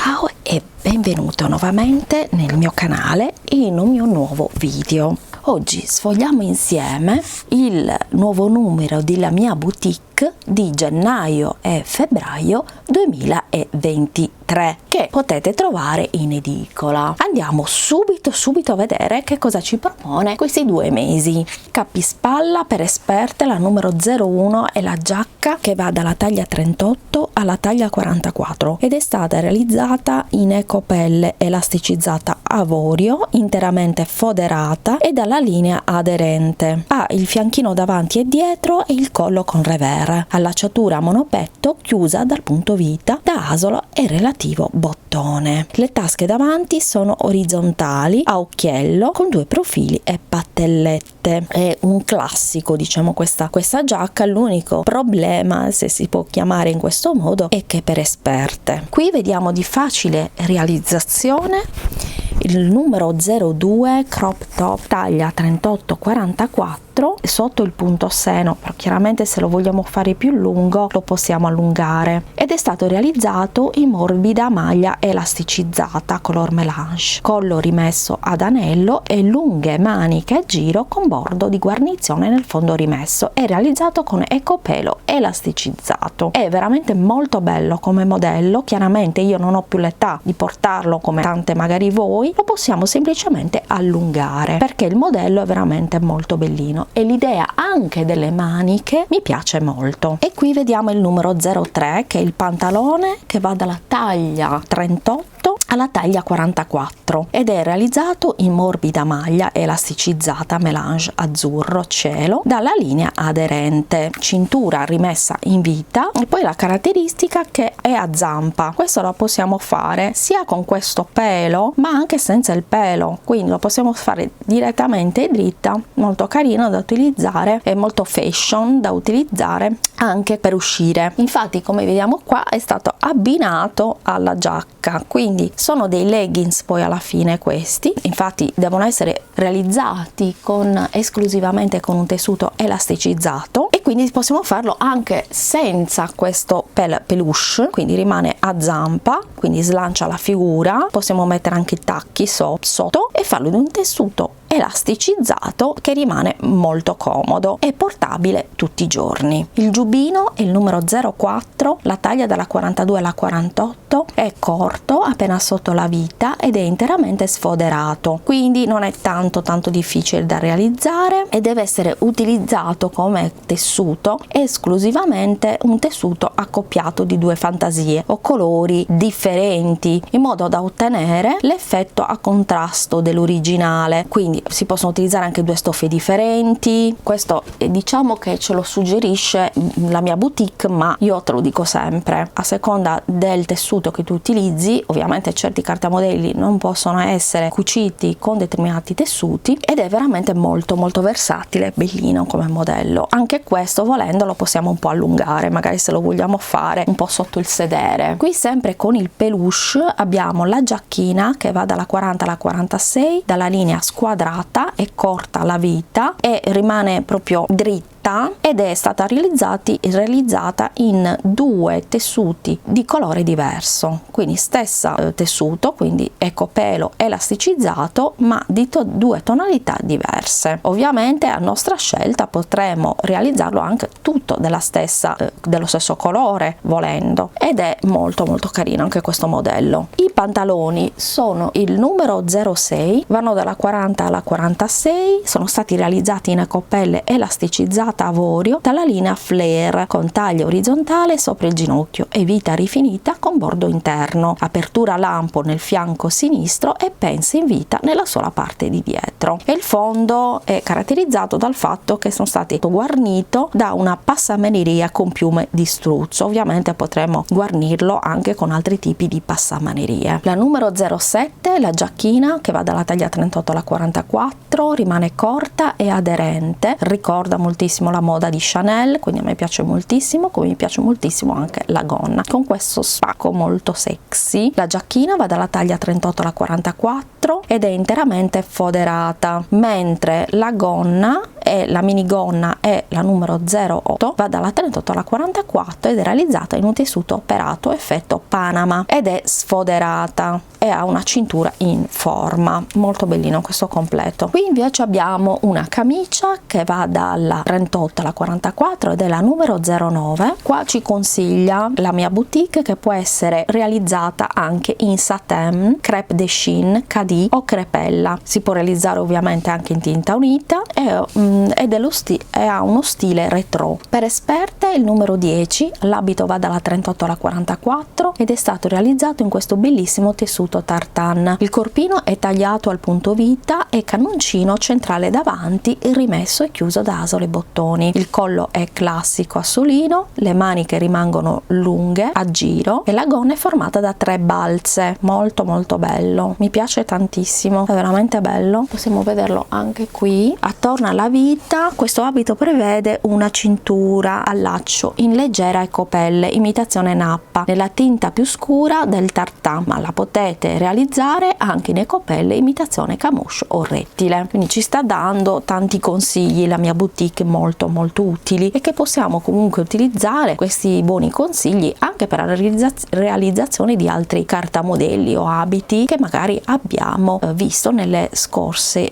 Ciao e benvenuto nuovamente nel mio canale in un mio nuovo video. Oggi sfogliamo insieme il nuovo numero della mia boutique di gennaio e febbraio 2023 che potete trovare in edicola. Andiamo subito a vedere che cosa ci propone questi 2 mesi. Capispalla per esperte, la numero 01 è la giacca che va dalla taglia 38 alla taglia 44 ed è stata realizzata in ecopelle elasticizzata avorio, interamente foderata e dalla linea aderente. Ha il fianchino davanti e dietro e il collo con revers, allacciatura a monopetto chiusa dal punto vita da asolo e relativo bottone. Le tasche davanti sono orizzontali a occhiello con 2 profili e pattellette. È un classico, diciamo, questa giacca. L'unico problema, se si può chiamare in questo modo, è che per esperte. Qui vediamo di facile realizzazione il numero 02 crop top taglia 38-44 sotto il punto seno, però chiaramente se lo vogliamo fare più lungo lo possiamo allungare, ed è stato realizzato in morbida maglia elasticizzata color melange, collo rimesso ad anello e lunghe maniche a giro con bordo di guarnizione nel fondo rimesso. È realizzato con ecopelo elasticizzato. È veramente molto bello come modello. Chiaramente io non ho più l'età di portarlo come tante magari voi, lo possiamo semplicemente allungare perché il modello è veramente molto bellino e l'idea anche delle maniche mi piace molto. E qui vediamo il numero 03 che è il pantalone che va dalla taglia 38 alla taglia 44 ed è realizzato in morbida maglia elasticizzata melange azzurro cielo dalla linea aderente, cintura rimessa in vita e poi la caratteristica che è a zampa. Questo lo possiamo fare sia con questo pelo ma anche senza il pelo, quindi lo possiamo fare direttamente dritta, molto carino da utilizzare e molto fashion da utilizzare anche per uscire. Infatti, come vediamo qua, è stato abbinato alla giacca, quindi sono dei leggings poi alla fine questi. Infatti devono essere realizzati esclusivamente con un tessuto elasticizzato e quindi possiamo farlo anche senza questo peluche, quindi rimane a zampa, quindi slancia la figura. Possiamo mettere anche i tacchi sotto e farlo in un tessuto elasticizzato che rimane molto comodo e portabile tutti i giorni. Il giubbino è il numero 04, la taglia dalla 42 alla 48, è corto appena sotto la vita ed è interamente sfoderato, quindi non è tanto difficile da realizzare e deve essere utilizzato come tessuto esclusivamente un tessuto accoppiato di 2 fantasie o colori differenti in modo da ottenere l'effetto a contrasto dell'originale. Quindi si possono utilizzare anche 2 stoffe differenti. Questo diciamo che ce lo suggerisce la mia boutique, ma io te lo dico sempre, a seconda del tessuto che tu utilizzi. Ovviamente certi cartamodelli non possono essere cuciti con determinati tessuti ed è veramente molto versatile, bellino come modello. Anche questo, volendo, lo possiamo un po' allungare, magari se lo vogliamo fare un po' sotto il sedere. Qui sempre con il peluche abbiamo la giacchina che va dalla 40 alla 46, dalla linea squadrata, è corta la vita e rimane proprio dritta ed è stata realizzata in 2 tessuti di colore diverso, quindi stessa tessuto, quindi ecopelo elasticizzato ma di 2 tonalità diverse. Ovviamente a nostra scelta potremo realizzarlo anche tutto dello stesso colore volendo, ed è molto carino anche questo modello. I pantaloni sono il numero 06, vanno dalla 40 alla 46, sono stati realizzati in ecopelle elasticizzata avorio dalla linea flare con taglia orizzontale sopra il ginocchio e vita rifinita con bordo interno, apertura lampo nel fianco sinistro e pensa in vita nella sola parte di dietro. E il fondo è caratterizzato dal fatto che sono stati guarnito da una passamaneria con piume di struzzo. Ovviamente potremo guarnirlo anche con altri tipi di passamanerie. La numero 07, la giacchina che va dalla taglia 38 alla 44, rimane corta e aderente, ricorda moltissimo la moda di Chanel, quindi a me piace moltissimo, come mi piace moltissimo anche la gonna con questo spacco molto sexy. La giacchina va dalla taglia 38 alla 44 ed è interamente foderata, mentre la gonna e la minigonna è la numero 08, va dalla 38 alla 44 ed è realizzata in un tessuto operato effetto Panama ed è sfoderata e ha una cintura in forma. Molto bellino questo completo. Qui invece abbiamo una camicia che va dalla 38 alla 44 ed è la numero 09. Qua ci consiglia la mia boutique che può essere realizzata anche in satin, crêpe de chine, cadì o crepella. Si può realizzare ovviamente anche in tinta unita ed ha uno stile retro. Per esperte il numero 10, l'abito va dalla 38 alla 44 ed è stato realizzato in questo bellissimo tessuto tartan. Il corpino è tagliato al punto vita e cannoncino centrale davanti, rimesso e chiuso da asole e bottoni. Il collo è classico a solino, le maniche rimangono lunghe a giro e la gonna è formata da 3 balze. Molto molto bello, mi piace tantissimo, è veramente bello. Possiamo vederlo anche qui. Attorno alla vita questo abito prevede una cintura a laccio in leggera ecopelle imitazione nappa nella tinta più scura del tartan, ma la potete realizzare anche in ecopelle imitazione camouche o rettile. Quindi ci sta dando tanti consigli la mia boutique, molto molto utili, e che possiamo comunque utilizzare questi buoni consigli anche per la realizzazione di altri cartamodelli o abiti che magari abbiamo visto nelle scorse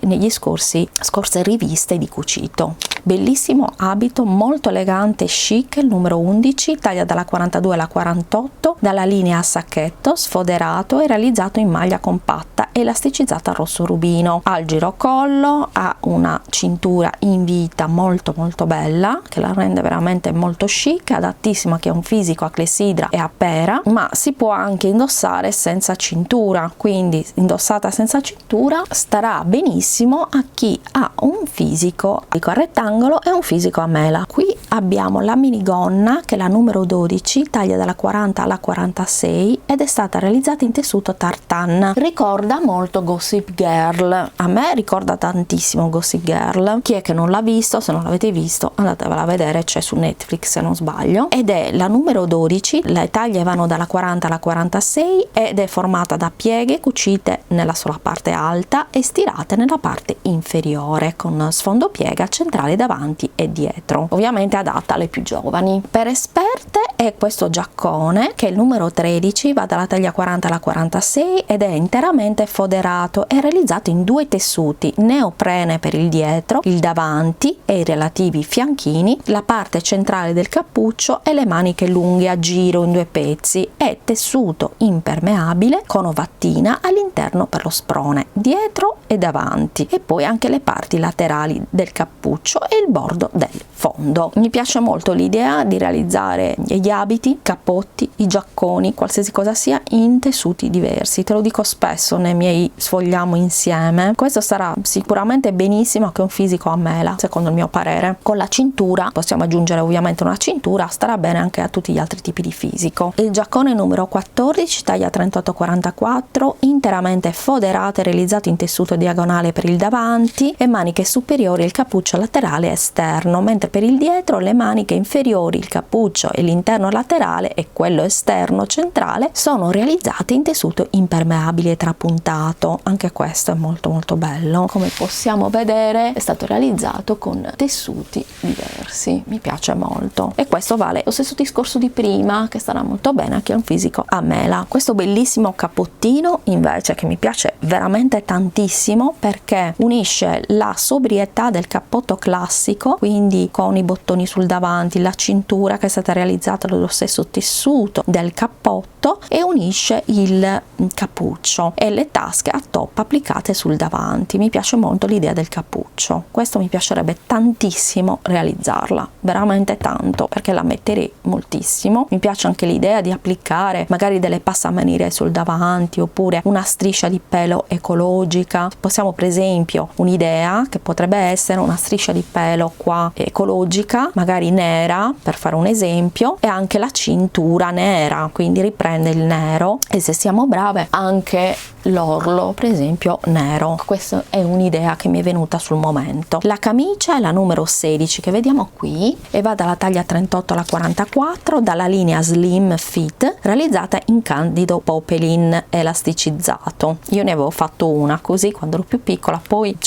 riviste di cucito. Bellissimo abito, molto elegante e chic, il numero 11, taglia dalla 42 alla 48, dalla linea a sacchetto, sfoderato e realizzato in maglia compatta elasticizzata rosso rubino. Ha il girocollo, ha una cintura in vita molto molto bella che la rende veramente molto chic, adattissima a chi ha un fisico a clessidra e a pera, ma si può anche indossare senza cintura, quindi indossata senza cintura starà benissimo a chi ha un fisico a rettangolo e un fisico a mela. Qui abbiamo la minigonna che è la numero 12, taglia dalla 40 alla 46 ed è stata realizzata in tessuto tartan. Ricorda molto Gossip Girl, a me ricorda tantissimo Gossip Girl. Chi è che non l'ha visto? Se non l'avete visto andatevela a vedere, c'è su Netflix se non sbaglio, ed è la numero 12, le taglie vanno dalla 40 alla 46 ed è formata da pieghe cucite nella sola parte alta e stirate nella parte inferiore con sfondo piega centrale davanti e dietro, ovviamente adatta alle più giovani. Per esperte è questo giaccone che è il numero 13, va dalla taglia 40 alla 46 ed è interamente foderato, è realizzato in 2 tessuti, neoprene per il dietro, il davanti e i relativi fianchini, la parte centrale del cappuccio e le maniche lunghe a giro in 2 pezzi, è tessuto impermeabile con ovattina all'interno per lo sprone dietro e davanti, e poi anche le parti laterali del cappuccio e il bordo del fondo. Mi piace molto l'idea di realizzare gli abiti, cappotti, i giacconi, qualsiasi cosa sia in tessuti diversi. Te lo dico spesso nei miei sfogliamo insieme, questo sarà sicuramente benissimo anche un fisico a mela, secondo il mio parere. Con la cintura possiamo aggiungere ovviamente una cintura, starà bene anche a tutti gli altri tipi di fisico. Il giaccone numero 14, taglia 38-44, interamente foderato e realizzato in tessuto diagonale per il davanti e maniche superiori e il cappuccio laterale esterno, mentre per il dietro le maniche inferiori, il cappuccio e l'interno laterale e quello esterno centrale sono realizzate in tessuto impermeabile trapuntato. Anche questo è molto molto bello, come possiamo vedere è stato realizzato con tessuti diversi, mi piace molto, e questo vale lo stesso discorso di prima, che starà molto bene a chi ha un fisico a mela. Questo bellissimo cappottino invece che mi piace veramente tantissimo perché unisce la sobrietà del cappotto classico, quindi con i bottoni sul davanti, la cintura che è stata realizzata dallo stesso tessuto del cappotto, e unisce il cappuccio e le tasche a top applicate sul davanti. Mi piace molto l'idea del cappuccio, questo mi piacerebbe tantissimo realizzarla, veramente tanto, perché la metterei moltissimo. Mi piace anche l'idea di applicare magari delle passamaniere sul davanti oppure una striscia di pelo ecologica. Possiamo per esempio, un'idea che potrebbe essere una striscia di pelo qua ecologica magari nera, per fare un esempio, e anche la cintura nera, quindi riprende il nero, e se siamo brave anche l'orlo, per esempio, nero. Questa è un'idea che mi è venuta sul momento. La camicia è la numero 16 che vediamo qui e va dalla taglia 38 alla 44, dalla linea Slim Fit, realizzata in candido popeline elasticizzato. Io ne avevo fatto una così quando ero più piccola, poi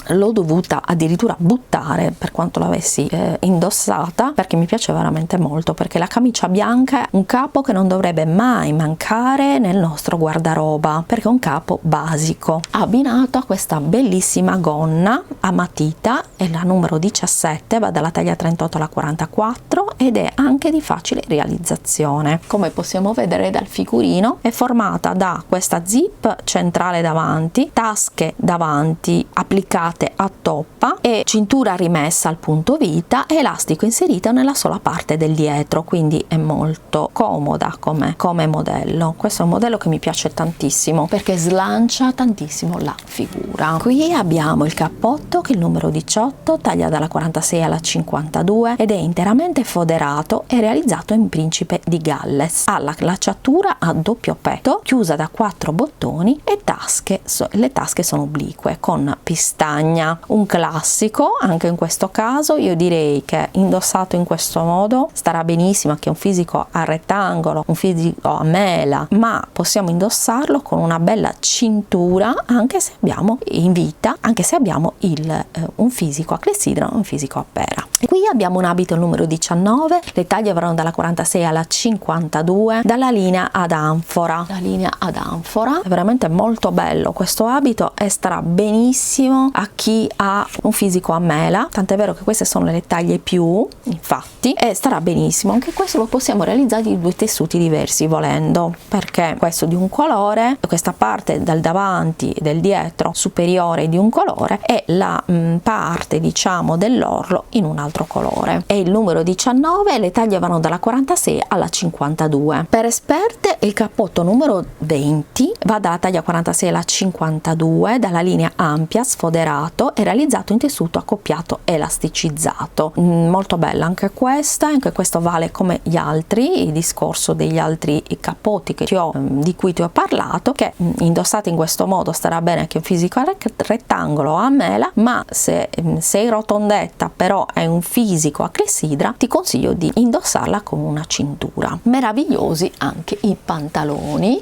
l'ho dovuta addirittura buttare per quanto l'avessi indossata, perché mi piace veramente molto, perché la camicia bianca è un capo che non dovrebbe mai mancare nel nostro guardaroba, perché è un capo basico abbinato a questa bellissima gonna a matita, è la numero 17, va dalla taglia 38 alla 44 ed è anche di facile realizzazione. Come possiamo vedere dal figurino, è formata da questa zip centrale davanti, tasche davanti applicate a toppa e cintura rimessa al punto vita e elastico inserito nella sola parte del dietro, quindi è molto comoda come modello. Questo è un modello che mi piace tantissimo perché slancia tantissimo la figura. Qui abbiamo il cappotto che è il numero 18, taglia dalla 46 alla 52 ed è interamente foderato e realizzato in principe di Galles. Ha la lacciatura a doppio petto chiusa da 4 bottoni e le tasche sono oblique con pistagna, un classico anche in questo caso. Io direi che indossato in questo modo starà benissimo, che è un fisico a rettangolo, un fisico a mela, ma possiamo indossarlo con una bella cintura anche se abbiamo in vita, anche se abbiamo un fisico a clessidra, un fisico a pera. E qui abbiamo un abito numero 19, le taglie vanno dalla 46 alla 52, dalla linea ad anfora. La linea ad anfora è veramente molto bello questo abito e starà benissimo a chi ha un fisico a mela, tant'è vero che queste sono le taglie più, infatti, e starà benissimo. Anche questo lo possiamo realizzare di 2 tessuti diversi volendo, perché questo di un colore, questa parte dal davanti e del dietro superiore di un colore e la parte diciamo dell'orlo in un altro colore. È il numero 19 e le taglie vanno dalla 46 alla 52. Per esperte il cappotto numero 20 va dalla taglia 46 alla 52, dalla linea ampia sfoderato e realizzato in tessuto accoppiato elasticizzato. Molto bella anche questo vale come gli altri, il discorso degli altri cappotti di cui ti ho parlato, che indossati in questo modo starà bene anche un fisico a rettangolo a mela, ma se sei rotondetta però hai un fisico a clessidra ti consiglio di indossarla con una cintura. Meravigliosi anche i pantaloni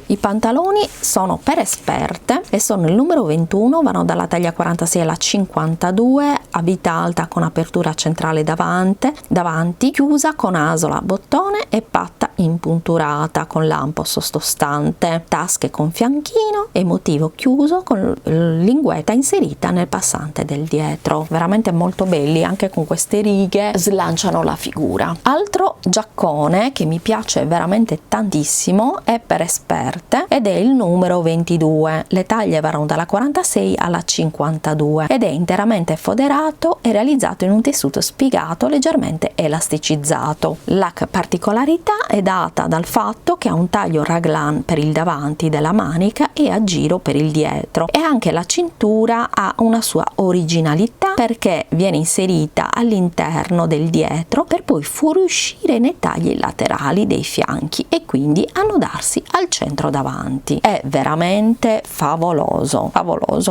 sono per esperte e sono il numero 21, vanno dalla taglia 46 alla 52, a vita alta con apertura centrale davanti, chiusa con asola, bottone e patta impunturata con lampo sottostante, tasche con fianchino e motivo chiuso con linguetta inserita nel passante del dietro. Veramente molto belli, anche con queste righe slanciano la figura. Altro giaccone che mi piace veramente tantissimo è per esperte ed è il numero 22, le taglie vanno dalla 46 alla 52 ed è interamente foderato e realizzato in un tessuto spiegato leggermente elasticizzato. La particolarità è data dal fatto che ha un taglio raglan per il davanti della manica e a giro per il dietro, e anche la cintura ha una sua originalità perché viene inserita all'interno del dietro per poi fuoriuscire nei tagli laterali dei fianchi e quindi annodarsi al centro davanti. È veramente favoloso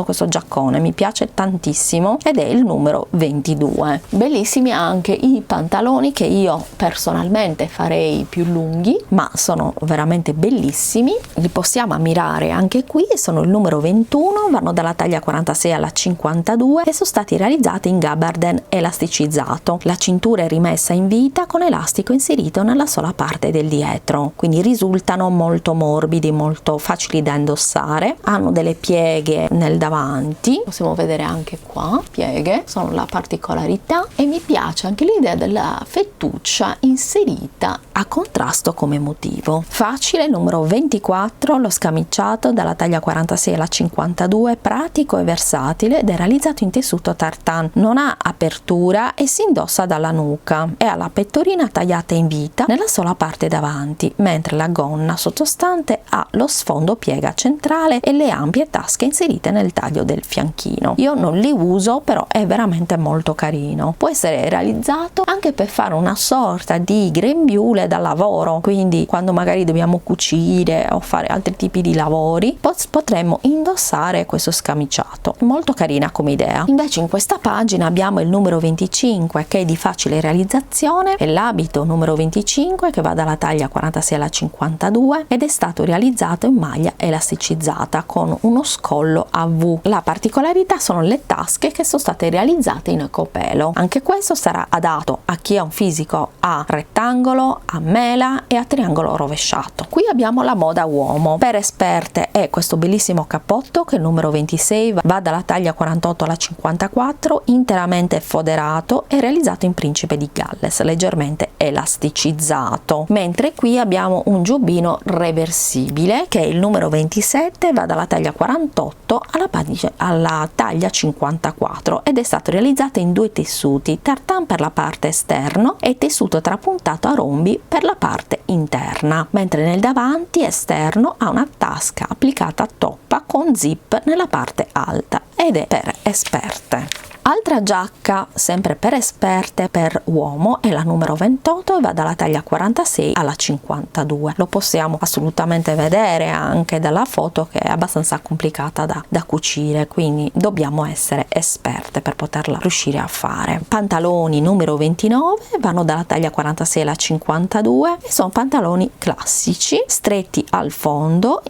questo giaccone, mi piace tantissimo ed è il numero 22. Bellissimi anche i pantaloni, che io personalmente farei più lunghi, ma sono veramente bellissimi, li possiamo ammirare anche qui. Sono il numero 21, vanno dalla taglia 46 alla 52 e sono stati realizzati in gabardine elasticizzato. La cintura è rimessa in vita con elastico inserito nella sola parte del dietro, quindi risultano molto morbidi, molto facili da indossare. Hanno delle pieghe nel davanti, possiamo vedere anche qua pieghe, sono la particolarità, e mi piace anche l'idea della fettuccia inserita a contrasto come motivo. Facile, numero 24, lo scamiciato dalla taglia 46 alla 52, pratico e versatile ed è realizzato in tessuto tartan, non ha apertura e si indossa dalla nuca e ha la pettorina tagliata in vita nella sola parte davanti, mentre la gonna sottostante ha lo sfondo piega centrale e le ampie tasche inserite nel taglio del fianchino. Io non li uso, però è veramente molto carino. Può essere realizzato anche per fare una sorta di grembiule da lavoro, quindi quando magari dobbiamo cucire o fare altri tipi di lavori potremmo indossare questo scamiciato. È molto carina come idea. Invece in questa pagina abbiamo il numero 25 che è di facile realizzazione e l'abito numero 25 che va dalla taglia 46 alla 52 ed è stato realizzato in maglia elasticizzata con uno scollo a V. La particolarità sono le tasche che sono state realizzate in ecopelo. Anche questo sarà adatto a chi ha un fisico a rettangolo, a mela e a triangolo rovesciato. Qui abbiamo la moda uomo. Per esperte è questo bellissimo cappotto che è il numero 26 va dalla taglia 48 alla 54, interamente foderato e realizzato in principe di Galles, leggermente elasticizzato. Mentre qui abbiamo un giubbino reversibile che è il numero 27, va dalla taglia 48 alla taglia 54 ed è stato realizzato in due tessuti, tartan per la parte esterna e tessuto trapuntato a rombi per la parte interna, mentre nel davanti esterno ha una tasca applicata a toppa con zip nella parte alta ed è per esperte. Altra giacca sempre per esperte per uomo è la numero 28 e va dalla taglia 46 alla 52. Lo possiamo assolutamente vedere anche dalla foto che è abbastanza complicata da cucire, quindi dobbiamo essere esperte per poterla riuscire a fare. Pantaloni numero 29 vanno dalla taglia 46 alla 52 e sono pantaloni classici stretti al fondo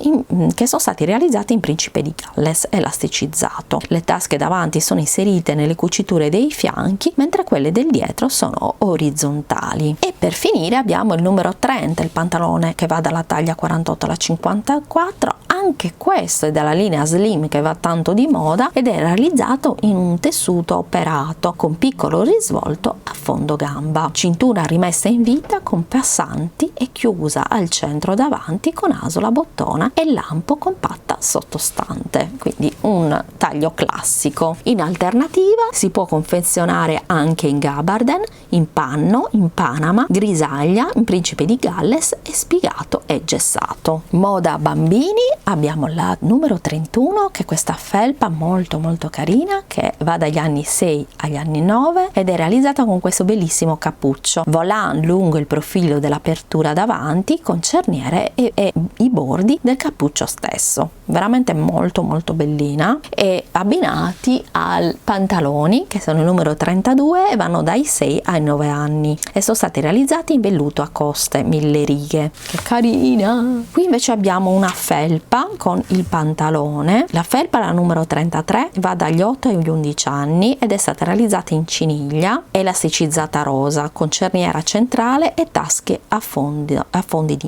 che sono stati realizzati in principe di Galles elasticizzato. Le tasche davanti sono inserite nelle cuciture dei fianchi, mentre quelle del dietro sono orizzontali. E per finire abbiamo il numero 30, il pantalone che va dalla taglia 48 alla 54. Anche questo è dalla linea slim che va tanto di moda ed è realizzato in un tessuto operato con piccolo risvolto a fondo gamba, cintura rimessa in vita con passanti e chiusa al centro davanti con asola bottona e lampo compatta sottostante, quindi un taglio classico. In alternativa si può confezionare anche in gabarden, in panno, in panama, grisaglia, in principe di Galles e spiegato e gessato. Moda bambini abbiamo la numero 31 che è questa felpa molto carina che va dagli anni 6 agli anni 9 ed è realizzata con questo bellissimo cappuccio volant lungo il profilo dell'apertura davanti con cerniere e i bordi del cappuccio stesso, veramente molto bellina, e abbinati al pantaloni che sono il numero 32 e vanno dai 6 ai 9 anni e sono stati realizzati in velluto a coste 1000 righe. Che carina! Qui invece abbiamo una felpa con il pantalone. La felpa, la numero 33, va dagli 8 agli 11 anni ed è stata realizzata in ciniglia elasticizzata rosa con cerniera centrale e tasche a fondi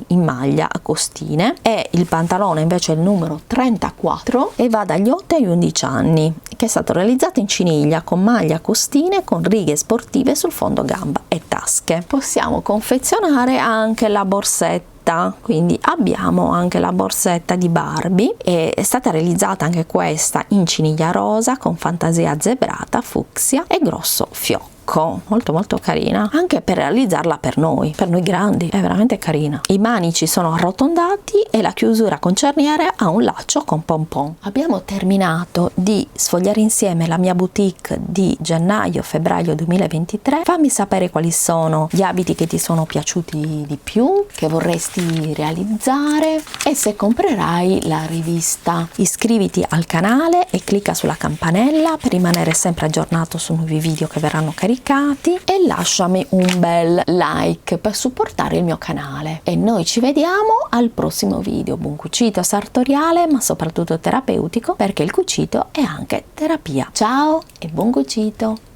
in maglia a costine, e il pantalone invece è il numero 34 e va dagli 8 agli 11 anni, che è stato realizzato in ciniglia con maglia a costine con righe sportive sul fondo gamba e tasche. Possiamo confezionare anche la borsetta, quindi abbiamo anche la borsetta di Barbie e è stata realizzata anche questa in ciniglia rosa con fantasia zebrata, fucsia e grosso fiocco. Molto carina, anche per realizzarla per noi grandi, è veramente carina. I manici sono arrotondati e la chiusura con cerniere ha un laccio con pompon. Abbiamo terminato di sfogliare insieme la mia boutique di gennaio-febbraio 2023. Fammi sapere quali sono gli abiti che ti sono piaciuti di più, che vorresti realizzare, e se comprerai la rivista. Iscriviti al canale e clicca sulla campanella per rimanere sempre aggiornato su nuovi video che verranno caricati, e lasciami un bel like per supportare il mio canale. E noi ci vediamo al prossimo video. Buon cucito sartoriale, ma soprattutto terapeutico, perché il cucito è anche terapia. Ciao e buon cucito!